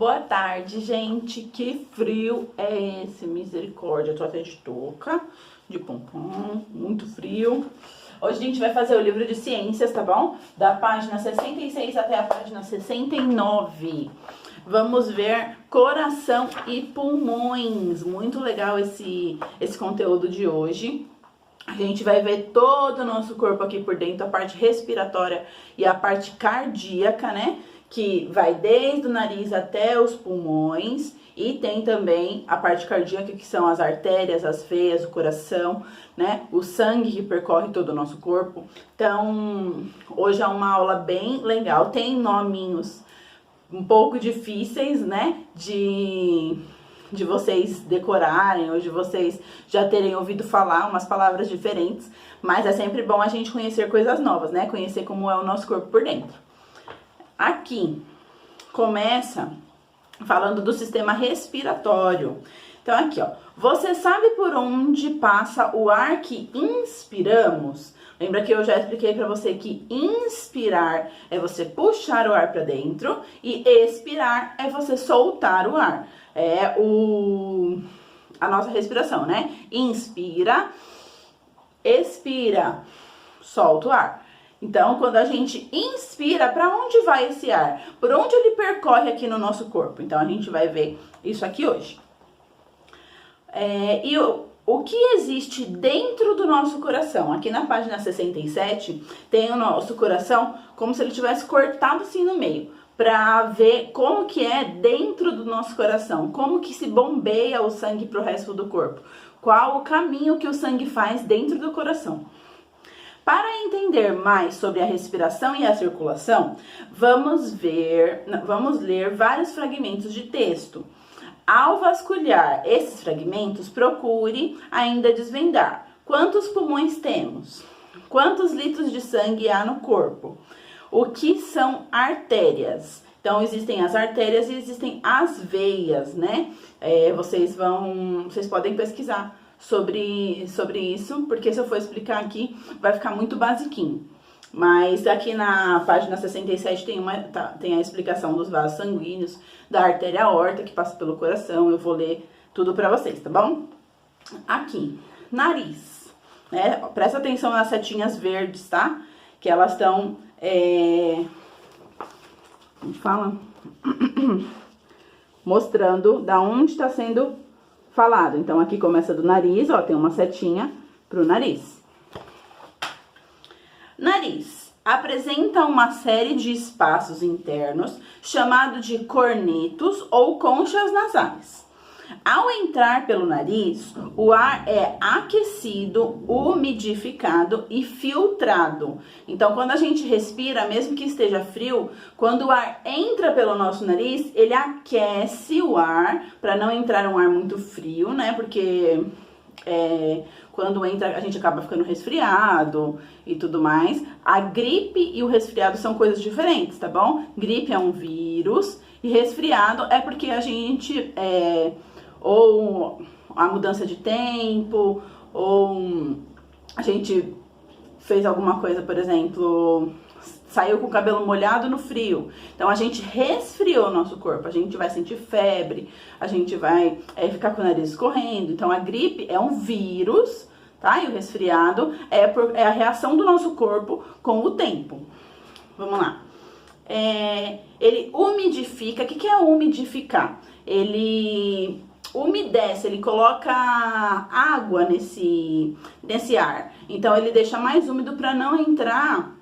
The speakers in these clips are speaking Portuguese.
Boa tarde, gente. Que frio é esse? Misericórdia. Eu tô até de touca, de pompom, muito frio. Hoje a gente vai fazer o livro de ciências, tá bom? Da página 66 até a página 69. Vamos ver coração e pulmões. Muito legal esse conteúdo de hoje. A gente vai ver todo o nosso corpo aqui por dentro, a parte respiratória e a parte cardíaca, né? Que vai desde o nariz até os pulmões. E tem também a parte cardíaca, que são as artérias, as veias, o coração, né? O sangue que percorre todo o nosso corpo. Então, hoje é uma aula bem legal. Tem nominhos um pouco difíceis, né? De vocês decorarem, ou de vocês já terem ouvido falar umas palavras diferentes. Mas é sempre bom a gente conhecer coisas novas, né? Conhecer como é o nosso corpo por dentro. Aqui começa falando do sistema respiratório. Então aqui, ó, você sabe por onde passa o ar que inspiramos? Lembra que eu já expliquei para você que inspirar é você puxar o ar para dentro e expirar é você soltar o ar. É a nossa respiração, né? Inspira, expira, solta o ar. Então, quando a gente inspira, para onde vai esse ar? Por onde ele percorre aqui no nosso corpo? Então, a gente vai ver isso aqui hoje. O que existe dentro do nosso coração? Aqui na página 67, tem o nosso coração como se ele tivesse cortado assim no meio, para ver como que é dentro do nosso coração, como que se bombeia o sangue para o resto do corpo, qual o caminho que o sangue faz dentro do coração. Para entender mais sobre a respiração e a circulação, vamos ler vários fragmentos de texto. Ao vasculhar esses fragmentos, procure ainda desvendar quantos pulmões temos, quantos litros de sangue há no corpo, o que são artérias. Então, existem as artérias e existem as veias, né? Vocês podem pesquisar sobre isso, porque se eu for explicar aqui, vai ficar muito basiquinho. Mas aqui na página 67 tem a explicação dos vasos sanguíneos, da artéria aorta que passa pelo coração. Eu vou ler tudo pra vocês, tá bom? Aqui, nariz, né? Presta atenção nas setinhas verdes, tá? Que elas estão, como fala? Mostrando da onde está sendo falado. Então, aqui começa do nariz, ó, tem uma setinha pro nariz. Nariz apresenta uma série de espaços internos chamado de cornetos ou conchas nasais. Ao entrar pelo nariz, o ar é aquecido, umidificado e filtrado. Então, quando a gente respira, mesmo que esteja frio, quando o ar entra pelo nosso nariz, ele aquece o ar para não entrar um ar muito frio, né? Porque quando entra, a gente acaba ficando resfriado e tudo mais. A gripe e o resfriado são coisas diferentes, tá bom? Gripe é um vírus e resfriado é porque a gente, ou a mudança de tempo, ou a gente fez alguma coisa, por exemplo, saiu com o cabelo molhado no frio. Então, a gente resfriou o nosso corpo. A gente vai sentir febre, a gente vai ficar com o nariz escorrendo. Então, a gripe é um vírus, tá? E o resfriado é a reação do nosso corpo com o tempo. Vamos lá. Ele umidifica. O que é umidificar? Ele umedece, ele coloca água nesse ar. Então, ele deixa mais úmido para não entrar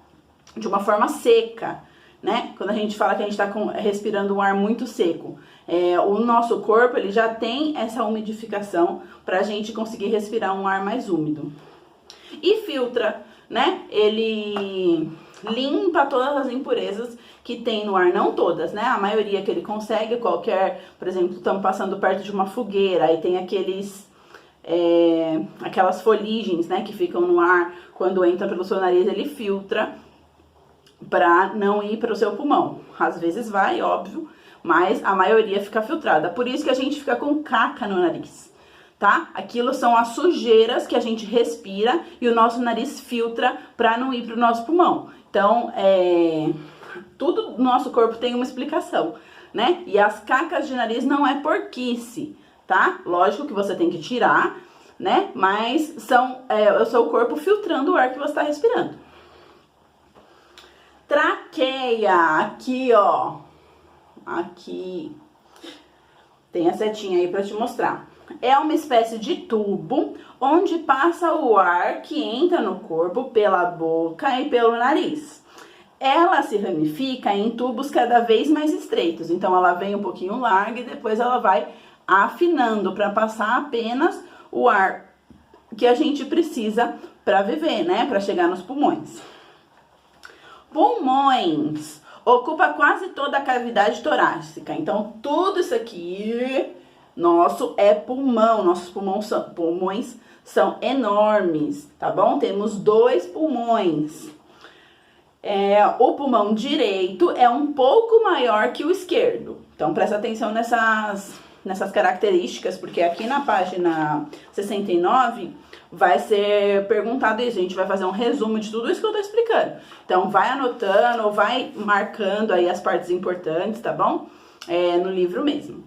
de uma forma seca, né? Quando a gente fala que a gente está respirando um ar muito seco, o nosso corpo ele já tem essa umidificação para a gente conseguir respirar um ar mais úmido. E filtra, né? Ele limpa todas as impurezas que tem no ar, não todas, né? A maioria que ele consegue, por exemplo, estamos passando perto de uma fogueira, aí tem aquelas foligens, né, que ficam no ar, quando entra pelo seu nariz, ele filtra para não ir para o seu pulmão. Às vezes vai, óbvio, mas a maioria fica filtrada. Por isso que a gente fica com caca no nariz, tá? Aquilo são as sujeiras que a gente respira e o nosso nariz filtra para não ir para o nosso pulmão. Então, tudo no nosso corpo tem uma explicação, né? E as cacas de nariz não é porquice, tá? Lógico que você tem que tirar, né? Mas é o seu corpo filtrando o ar que você está respirando. Traqueia, aqui, ó. Aqui. Tem a setinha aí pra te mostrar. É uma espécie de tubo onde passa o ar que entra no corpo pela boca e pelo nariz. Ela se ramifica em tubos cada vez mais estreitos. Então, ela vem um pouquinho larga e depois ela vai afinando para passar apenas o ar que a gente precisa para viver, né? Para chegar nos pulmões. Pulmões. Ocupa quase toda a cavidade torácica. Então, tudo isso aqui nosso é pulmão. Nossos pulmões são enormes, tá bom? Temos 2 pulmões. O pulmão direito é um pouco maior que o esquerdo. Então, presta atenção nessas características, porque aqui na página 69 vai ser perguntado isso. A gente vai fazer um resumo de tudo isso que eu tô explicando. Então, vai anotando ou vai marcando aí as partes importantes, tá bom? No livro mesmo.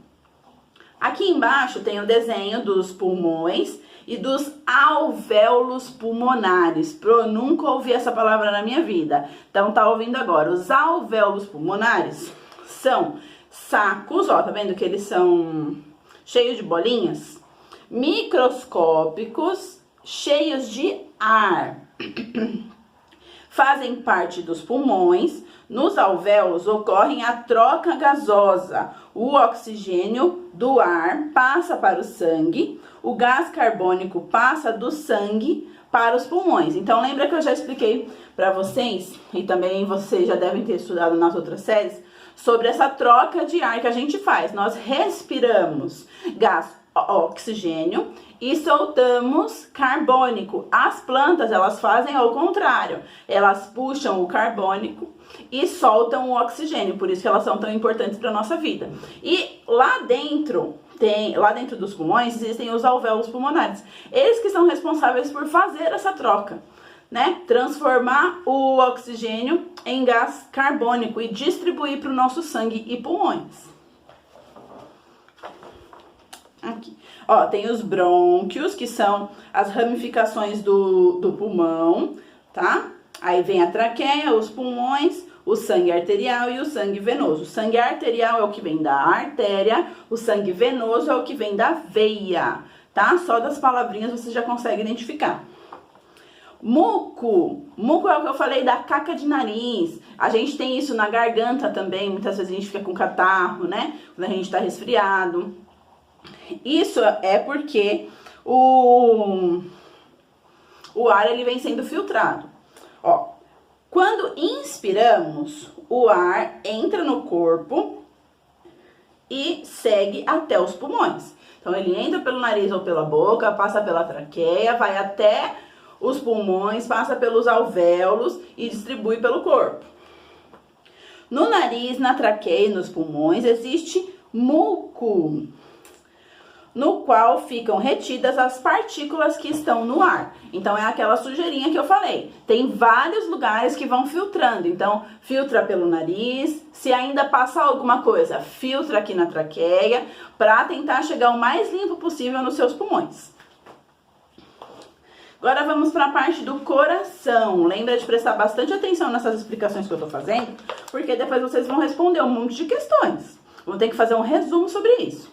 Aqui embaixo tem o desenho dos pulmões e dos alvéolos pulmonares. Eu nunca ouvi essa palavra na minha vida. Então, tá ouvindo agora. Os alvéolos pulmonares são sacos, ó, tá vendo que eles são cheios de bolinhas? Microscópicos, cheios de ar. Fazem parte dos pulmões. Nos alvéolos ocorre a troca gasosa. O oxigênio do ar passa para o sangue, o gás carbônico passa do sangue para os pulmões. Então, lembra que eu já expliquei para vocês, e também vocês já devem ter estudado nas outras séries, sobre essa troca de ar que a gente faz. Nós respiramos gás oxigênio e soltamos carbônico. As plantas, elas fazem ao contrário. Elas puxam o carbônico e soltam o oxigênio. Por isso que elas são tão importantes para nossa vida. E lá dentro dos pulmões existem os alvéolos pulmonares. Eles que são responsáveis por fazer essa troca, né? Transformar o oxigênio em gás carbônico e distribuir para o nosso sangue e pulmões. Aqui. Ó, tem os brônquios, que são as ramificações do pulmão, tá? Aí vem a traqueia, os pulmões, o sangue arterial e o sangue venoso. O sangue arterial é o que vem da artéria, o sangue venoso é o que vem da veia, tá? Só das palavrinhas você já consegue identificar. Muco. Muco é o que eu falei da caca de nariz. A gente tem isso na garganta também. Muitas vezes a gente fica com catarro, né? Quando a gente tá resfriado. Isso é porque o ar ele vem sendo filtrado. Ó, quando inspiramos, o ar entra no corpo e segue até os pulmões. Então, ele entra pelo nariz ou pela boca, passa pela traqueia, vai até os pulmões, passa pelos alvéolos e distribui pelo corpo. No nariz, na traqueia e nos pulmões existe muco, no qual ficam retidas as partículas que estão no ar. Então, é aquela sujeirinha que eu falei. Tem vários lugares que vão filtrando. Então, filtra pelo nariz. Se ainda passar alguma coisa, filtra aqui na traqueia, para tentar chegar o mais limpo possível nos seus pulmões. Agora, vamos para a parte do coração. Lembra de prestar bastante atenção nessas explicações que eu tô fazendo, porque depois vocês vão responder um monte de questões. Vão ter que fazer um resumo sobre isso.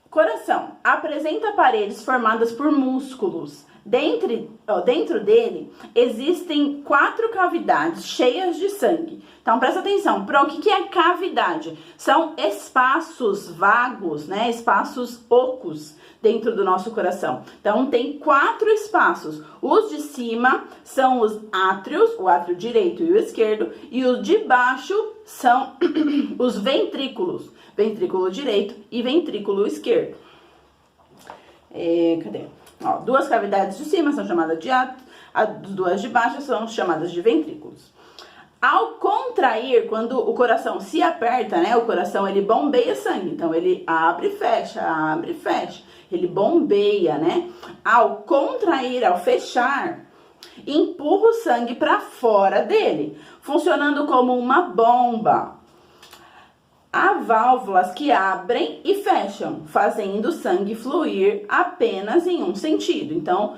Coração apresenta paredes formadas por músculos. Dentro dele existem 4 cavidades cheias de sangue. Então, presta atenção. Para o que é cavidade? São espaços vagos, né? Espaços ocos dentro do nosso coração. Então, tem 4 espaços. Os de cima são os átrios, o átrio direito e o esquerdo. E os de baixo são os ventrículos. Ventrículo direito e ventrículo esquerdo. Cadê? Ó, 2 cavidades de cima são chamadas de átrios, as 2 de baixo são chamadas de ventrículos. Ao contrair, quando o coração se aperta, né? O coração ele bombeia sangue, então ele abre e fecha, ele bombeia, né? Ao contrair, ao fechar, empurra o sangue para fora dele, funcionando como uma bomba. Há válvulas que abrem e fecham, fazendo o sangue fluir apenas em um sentido. Então,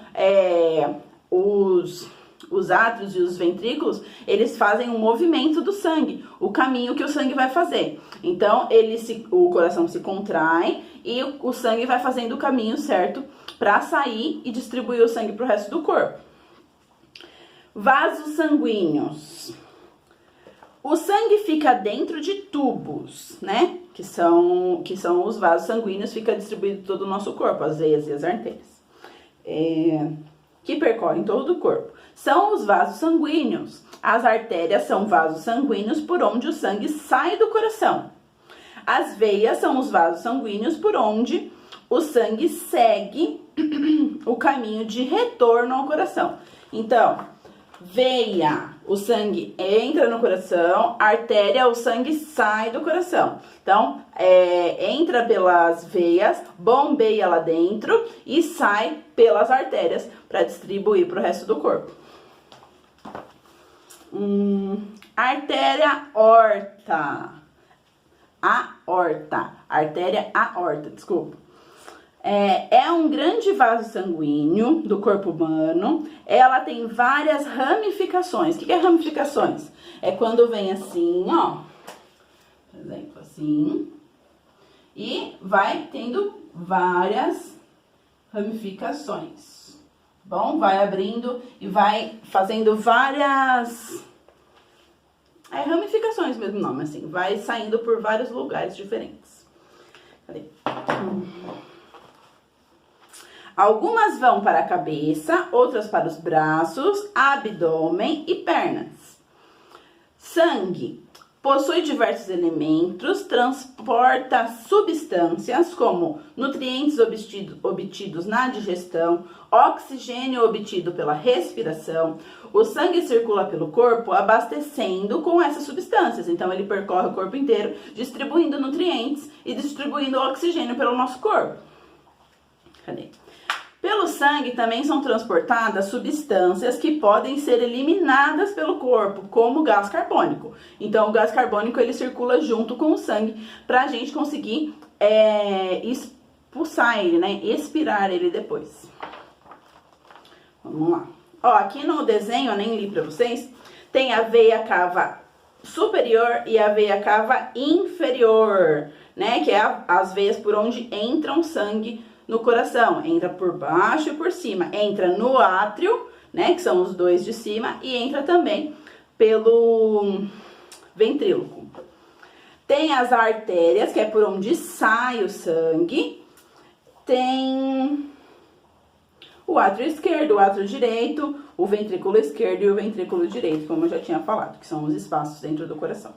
os átrios e os ventrículos, eles fazem um movimento do sangue, o caminho que o sangue vai fazer. Então, o coração se contrai e o sangue vai fazendo o caminho certo para sair e distribuir o sangue para o resto do corpo. Vasos sanguíneos. O sangue fica dentro de tubos, né? Que são os vasos sanguíneos, fica distribuído em todo o nosso corpo, as veias e as artérias, que percorrem todo o corpo. São os vasos sanguíneos. As artérias são vasos sanguíneos por onde o sangue sai do coração. As veias são os vasos sanguíneos por onde o sangue segue o caminho de retorno ao coração. Então, veia, o sangue entra no coração, artéria, o sangue sai do coração. Então, entra pelas veias, bombeia lá dentro e sai pelas artérias para distribuir para o resto do corpo. Artéria aorta. Artéria aorta, desculpa. É um grande vaso sanguíneo do corpo humano. Ela tem várias ramificações. O que é ramificações? É quando vem assim, ó. Por exemplo, assim. E vai tendo várias ramificações. Bom, vai abrindo e vai fazendo várias... ramificações mesmo nome, assim. Vai saindo por vários lugares diferentes. Cadê? Algumas vão para a cabeça, outras para os braços, abdômen e pernas. Sangue possui diversos elementos, transporta substâncias como nutrientes obtidos na digestão, oxigênio obtido pela respiração. O sangue circula pelo corpo abastecendo com essas substâncias. Então, ele percorre o corpo inteiro, distribuindo nutrientes e distribuindo oxigênio pelo nosso corpo. Cadê? Pelo sangue também são transportadas substâncias que podem ser eliminadas pelo corpo, como o gás carbônico. Então, o gás carbônico, ele circula junto com o sangue para a gente conseguir expulsar ele, né? Expirar ele depois. Vamos lá. Ó, aqui no desenho, eu nem li para vocês, tem a veia cava superior e a veia cava inferior, né? Que é as veias por onde entra o sangue no coração. Entra por baixo e por cima. Entra no átrio, né? Que são os dois de cima. E entra também pelo ventríloco. Tem as artérias, que é por onde sai o sangue. Tem o átrio esquerdo, o átrio direito, o ventrículo esquerdo e o ventrículo direito, como eu já tinha falado, que são os espaços dentro do coração.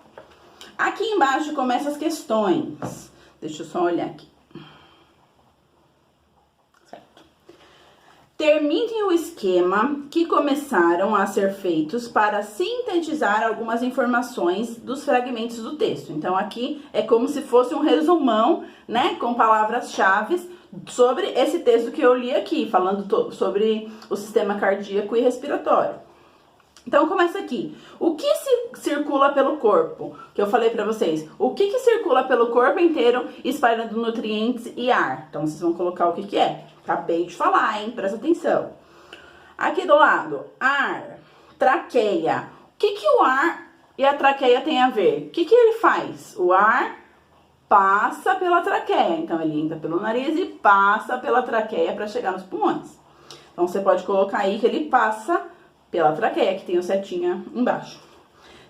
Aqui embaixo começam as questões. Deixa eu só olhar aqui. Terminem o esquema que começaram a ser feitos para sintetizar algumas informações dos fragmentos do texto. Então, aqui é como se fosse um resumão, né, com palavras-chave sobre esse texto que eu li aqui, falando sobre o sistema cardíaco e respiratório. Então, começa aqui. O que circula pelo corpo? Que eu falei pra vocês. O que circula pelo corpo inteiro espalhando nutrientes e ar? Então, vocês vão colocar o que é. Acabei de falar, hein? Presta atenção. Aqui do lado, ar, traqueia. O que o ar e a traqueia tem a ver? O que ele faz? O ar passa pela traqueia. Então, ele entra pelo nariz e passa pela traqueia para chegar nos pulmões. Então, você pode colocar aí que ele passa pela traqueia, que tem o setinha embaixo.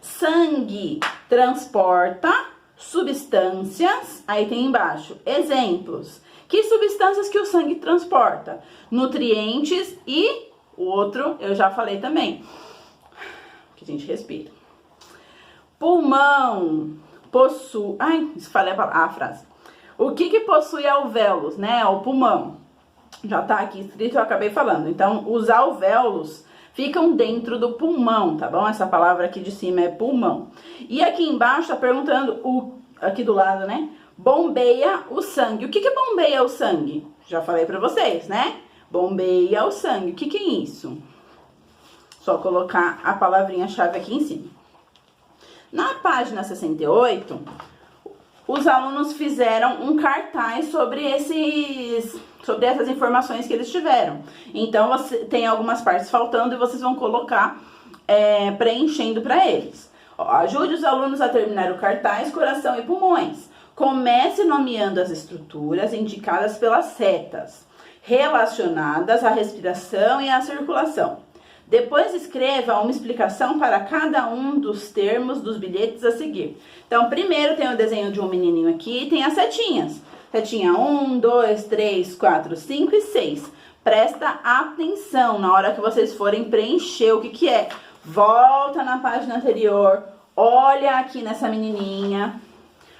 Sangue transporta substâncias. Aí tem embaixo, exemplos. Que substâncias que o sangue transporta? Nutrientes e o outro eu já falei também, que a gente respira. Pulmão possui... Ai, falei a frase. O que possui alvéolos, né? O pulmão. Já tá aqui escrito, eu acabei falando. Então, os alvéolos ficam dentro do pulmão, tá bom? Essa palavra aqui de cima é pulmão. E aqui embaixo tá perguntando, aqui do lado, né? Bombeia o sangue. O que bombeia o sangue? Já falei pra vocês, né? Bombeia o sangue. O que é isso? Só colocar a palavrinha-chave aqui em cima. Na página 68, os alunos fizeram um cartaz sobre essas informações que eles tiveram. Então, tem algumas partes faltando e vocês vão colocar preenchendo para eles. Ó, ajude os alunos a terminar o cartaz coração e pulmões. Comece nomeando as estruturas indicadas pelas setas, relacionadas à respiração e à circulação. Depois escreva uma explicação para cada um dos termos dos bilhetes a seguir. Então, primeiro tem o desenho de um menininho aqui e tem as setinhas. Setinha 1, 2, 3, 4, 5 e 6. Presta atenção na hora que vocês forem preencher o que é. Volta na página anterior, olha aqui nessa menininha,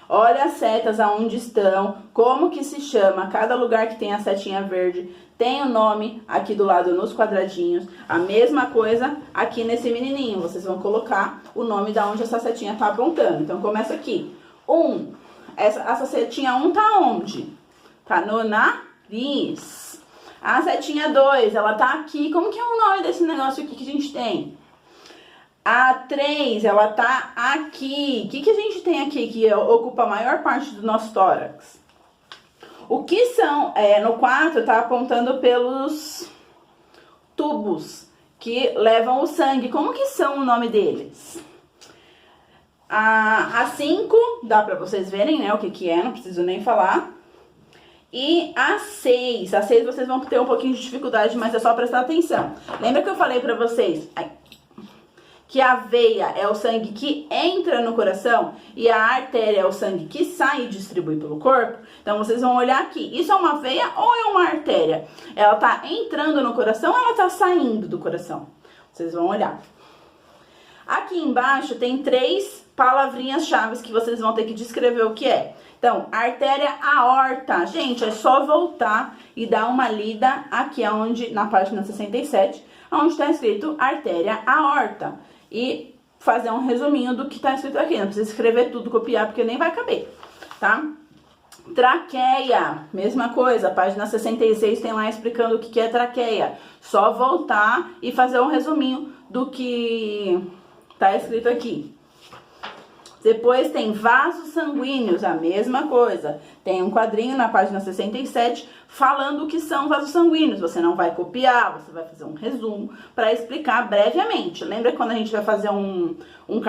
olha as setas aonde estão, como que se chama, cada lugar que tem a setinha verde tem o nome aqui do lado nos quadradinhos. A mesma coisa aqui nesse menininho, vocês vão colocar o nome da onde essa setinha tá apontando. Então começa aqui, 1, essa setinha 1 tá onde? Tá no nariz. A setinha 2, ela tá aqui, como que é o nome desse negócio aqui que a gente tem? A 3, ela tá aqui. O que a gente tem aqui que ocupa a maior parte do nosso tórax? O que são? No 4, tá apontando pelos tubos que levam o sangue. Como que são o nome deles? A 5, dá pra vocês verem, né, o que é, não preciso nem falar. E a 6 vocês vão ter um pouquinho de dificuldade, mas é só prestar atenção. Lembra que eu falei pra vocês que a veia é o sangue que entra no coração e a artéria é o sangue que sai e distribui pelo corpo? Então, vocês vão olhar aqui. Isso é uma veia ou é uma artéria? Ela tá entrando no coração ou ela tá saindo do coração? Vocês vão olhar. Aqui embaixo tem 3 palavrinhas-chave que vocês vão ter que descrever o que é. Então, artéria aorta. Gente, é só voltar e dar uma lida aqui na página 67, onde está escrito artéria aorta. E fazer um resuminho do que está escrito aqui. Não precisa escrever tudo, copiar, porque nem vai caber, tá? Traqueia, mesma coisa, página 66 tem lá explicando o que é traqueia. Só voltar e fazer um resuminho do que tá escrito aqui. Depois tem vasos sanguíneos, a mesma coisa. Tem um quadrinho na página 67 falando o que são vasos sanguíneos. Você não vai copiar, você vai fazer um resumo para explicar brevemente. Lembra que quando a gente vai fazer um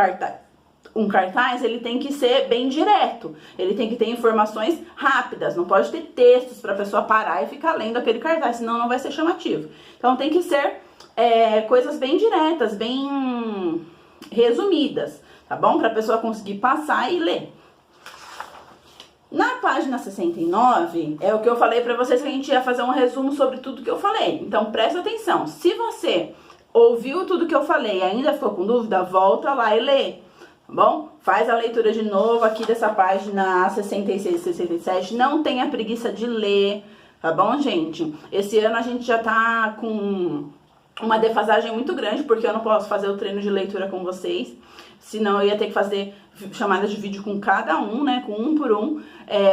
cartaz, ele tem que ser bem direto. Ele tem que ter informações rápidas. Não pode ter textos para a pessoa parar e ficar lendo aquele cartaz, senão não vai ser chamativo. Então tem que ser coisas bem diretas, bem resumidas, tá bom? Para a pessoa conseguir passar e ler. Na página 69, é o que eu falei para vocês que a gente ia fazer um resumo sobre tudo que eu falei. Então, presta atenção. Se você ouviu tudo que eu falei e ainda ficou com dúvida, volta lá e lê, tá bom? Faz a leitura de novo aqui dessa página 66 e 67. Não tenha preguiça de ler, tá bom, gente? Esse ano a gente já tá com uma defasagem muito grande, porque eu não posso fazer o treino de leitura com vocês, senão eu ia ter que fazer chamadas de vídeo com cada um, né, com um por um.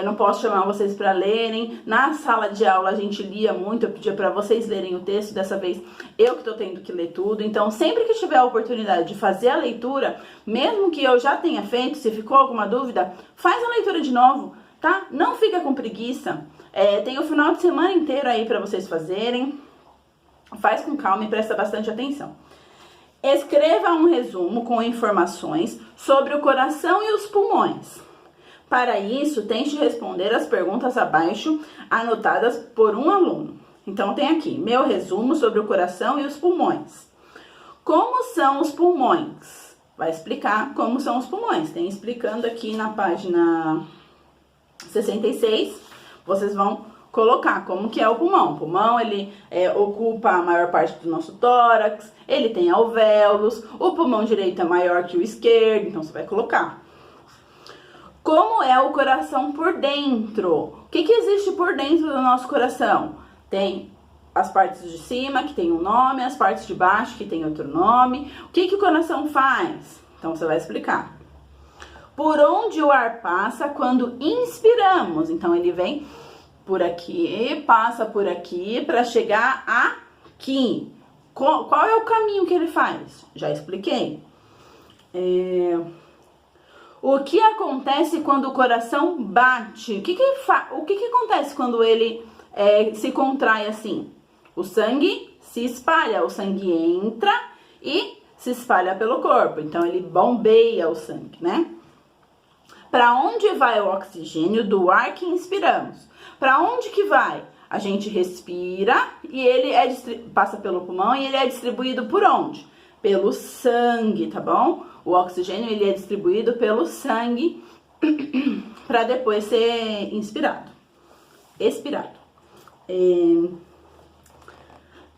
Não posso chamar vocês para lerem. Na sala de aula a gente lia muito, eu pedia para vocês lerem o texto, dessa vez eu que tô tendo que ler tudo. Então, sempre que tiver a oportunidade de fazer a leitura, mesmo que eu já tenha feito, se ficou alguma dúvida, faz a leitura de novo, tá? Não fica com preguiça. Tem o final de semana inteiro aí para vocês fazerem. Faz com calma e presta bastante atenção. Escreva um resumo com informações sobre o coração e os pulmões. Para isso, tente responder as perguntas abaixo, anotadas por um aluno. Então, tem aqui, meu resumo sobre o coração e os pulmões. Como são os pulmões? Vai explicar como são os pulmões. Tem explicando aqui na página 66, vocês vão colocar como que é o pulmão. O pulmão, ele ocupa a maior parte do nosso tórax, ele tem alvéolos, o pulmão direito é maior que o esquerdo, então você vai colocar. Como é o coração por dentro? O que existe por dentro do nosso coração? Tem as partes de cima, que tem um nome, as partes de baixo, que tem outro nome. O que o coração faz? Então você vai explicar. Por onde o ar passa quando inspiramos? Então ele vem por aqui, passa por aqui para chegar aqui. Qual é o caminho que ele faz? Já expliquei. O que acontece quando o coração bate? O que acontece quando ele se contrai assim? O sangue se espalha, o sangue entra e se espalha pelo corpo. Então, ele bombeia o sangue, né? Para onde vai o oxigênio do ar que inspiramos? Para onde que vai? A gente respira e ele passa pelo pulmão e ele é distribuído por onde? Pelo sangue, tá bom? O oxigênio ele é distribuído pelo sangue para depois ser expirado.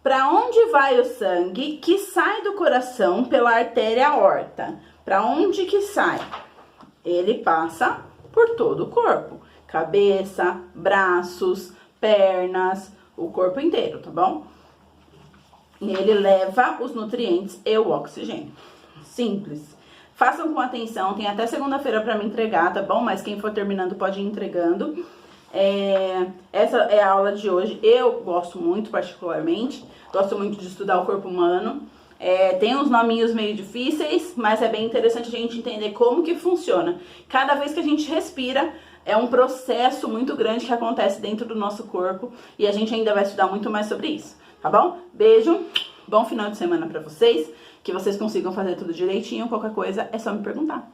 Para onde vai o sangue que sai do coração pela artéria aorta? Para onde que sai? Ele passa por todo o corpo. Cabeça, braços, pernas, o corpo inteiro, tá bom? E ele leva os nutrientes e o oxigênio. Simples. Façam com atenção, tem até segunda-feira para me entregar, tá bom? Mas quem for terminando pode ir entregando. Essa é a aula de hoje. Eu gosto muito, particularmente. Gosto muito de estudar o corpo humano. Tem uns nominhos meio difíceis, mas é bem interessante a gente entender como que funciona. Cada vez que a gente respira, é um processo muito grande que acontece dentro do nosso corpo. E a gente ainda vai estudar muito mais sobre isso, tá bom? Beijo, bom final de semana pra vocês. Que vocês consigam fazer tudo direitinho. Qualquer coisa é só me perguntar.